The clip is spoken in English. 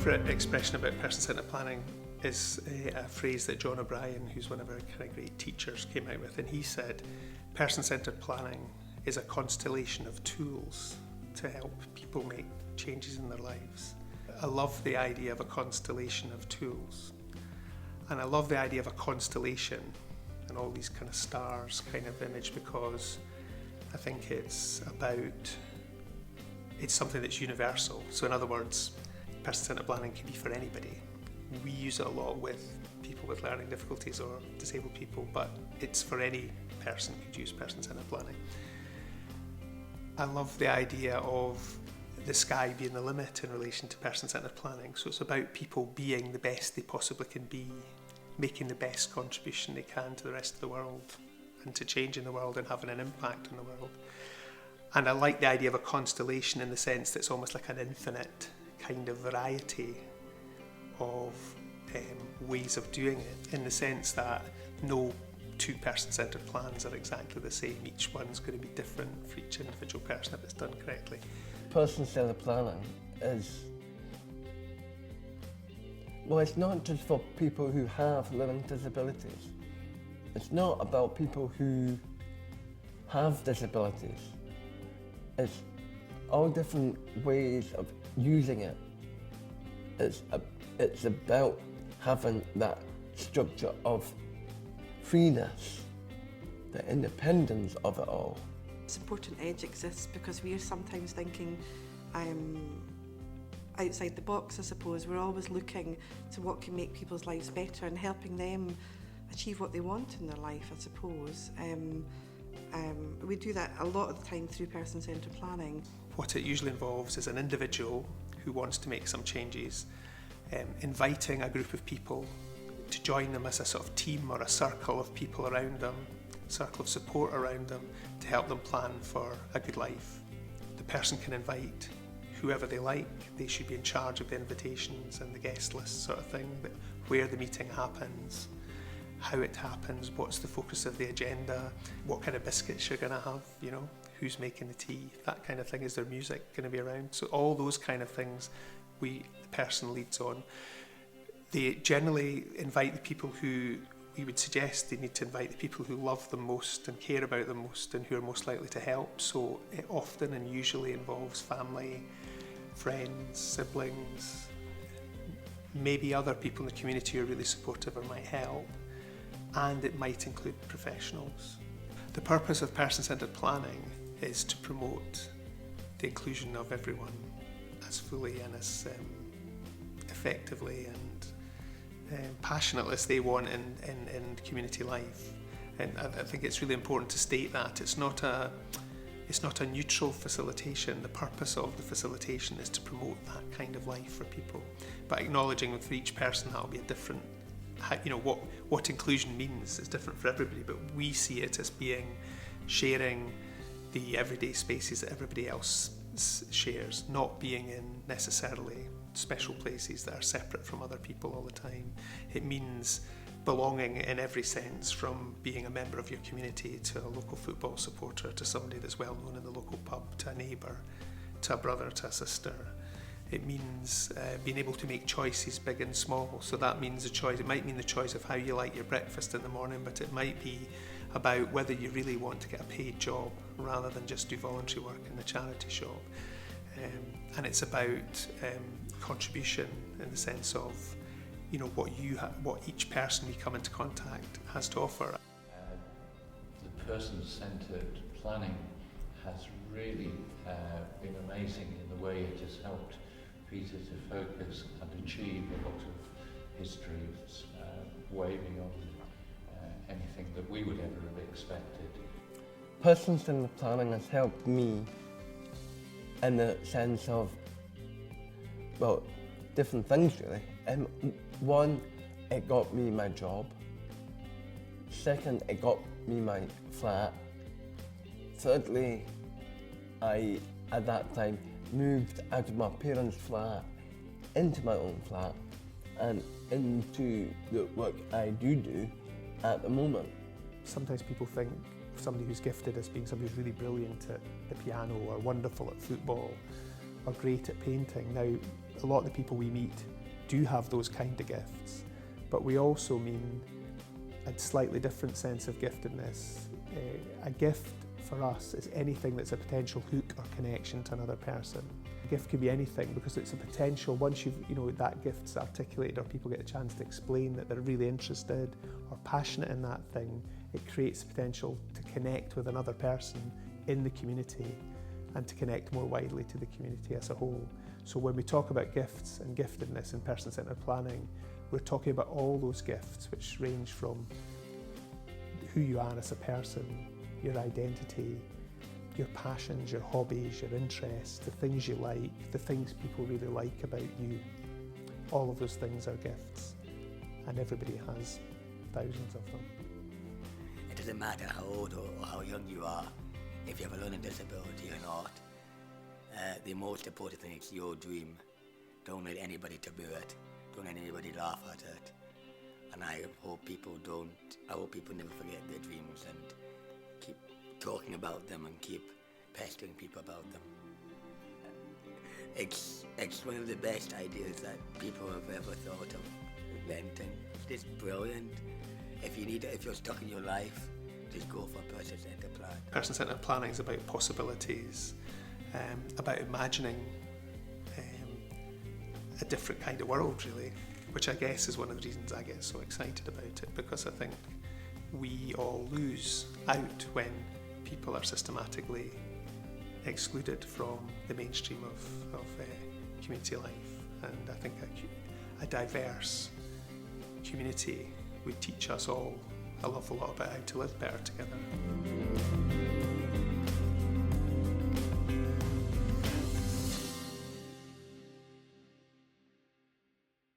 favourite expression about person-centred planning is a phrase that John O'Brien, who's one of our kind of great teachers, came out with, and he said, person-centred planning is a constellation of tools to help people make changes in their lives. I love the idea of a constellation of tools, and I love the idea of a constellation and all these kind of stars kind of image, because I think it's something that's universal. So in other words, person-centred planning can be for anybody. We use it a lot with people with learning difficulties or disabled people, but it's for any person who could use person-centred planning. I love the idea of the sky being the limit in relation to person-centred planning. So it's about people being the best they possibly can be, making the best contribution they can to the rest of the world and to changing the world and having an impact on the world. And I like the idea of a constellation in the sense that it's almost like an infinite kind of variety of ways of doing it, in the sense that no two person-centred plans are exactly the same. Each one's going to be different for each individual person if it's done correctly. Person-centred planning is, well, it's not just for people who have learning disabilities. It's not about people who have disabilities. It's all different ways of using it. It's about having that structure of freeness, the independence of it all. Support and Edge exists because we are sometimes thinking outside the box, I suppose. We're always looking to what can make people's lives better and helping them achieve what they want in their life, I suppose. We do that a lot of the time through person-centred planning. What it usually involves is an individual who wants to make some changes, inviting a group of people to join them as a sort of team or a circle of people around them, a circle of support around them to help them plan for a good life. The person can invite whoever they like. They should be in charge of the invitations and the guest list sort of thing, but where the meeting happens, how it happens, what's the focus of the agenda, what kind of biscuits you're going to have, you know, who's making the tea, that kind of thing. Is there music going to be around? So all those kind of things the person leads on. They generally invite the people who we would suggest they need to invite, the people who love them most and care about them most and who are most likely to help. So it often and usually involves family, friends, siblings, maybe other people in the community who are really supportive or might help, and it might include professionals. The purpose of person-centred planning is to promote the inclusion of everyone as fully and as effectively and passionately as they want in community life. And I think it's really important to state that it's not a neutral facilitation. The purpose of the facilitation is to promote that kind of life for people, but acknowledging that for each person that will be a different, you know, what inclusion means is different for everybody, but we see it as being sharing the everyday spaces that everybody else shares, not being in necessarily special places that are separate from other people all the time. It means belonging in every sense, from being a member of your community to a local football supporter, to somebody that's well known in the local pub, to a neighbour, to a brother, to a sister. It means being able to make choices big and small. So that means a choice. It might mean the choice of how you like your breakfast in the morning, but it might be about whether you really want to get a paid job rather than just do voluntary work in the charity shop. And it's about contribution in the sense of, you know, what each person we come into contact has to offer. The person-centred planning has really been amazing in the way it has helped Peter to focus and achieve a lot of his dreams, way beyond anything that we would ever have expected. Person-centred planning has helped me in the sense of, well, different things really. One, it got me my job. Second, it got me my flat. Thirdly, I, at that time, moved out of my parents' flat into my own flat and into the work I do at the moment. Sometimes people think of somebody who's gifted as being somebody who's really brilliant at the piano or wonderful at football are great at painting. Now, a lot of the people we meet do have those kind of gifts, but we also mean a slightly different sense of giftedness. A gift for us is anything that's a potential hook or connection to another person. A gift can be anything because it's a potential, once that gift's articulated or people get a chance to explain that they're really interested or passionate in that thing, it creates potential to connect with another person in the community and to connect more widely to the community as a whole. So when we talk about gifts and giftedness in person-centred planning, we're talking about all those gifts which range from who you are as a person, your identity, your passions, your hobbies, your interests, the things you like, the things people really like about you. All of those things are gifts, and everybody has thousands of them. It doesn't matter how old or how young you are, if you have a learning disability or not. The most important thing is your dream. Don't let anybody taboo it. Don't let anybody laugh at it. And I hope people never forget their dreams and keep talking about them and keep pestering people about them. It's one of the best ideas that people have ever thought of inventing. It's brilliant. If you're stuck in your life, just go for a person-centred plan. Person-centred planning is about possibilities, about imagining a different kind of world, really, which I guess is one of the reasons I get so excited about it, because I think we all lose out when people are systematically excluded from the mainstream of community life. And I think a diverse community would teach us all an awful lot about how to live better together.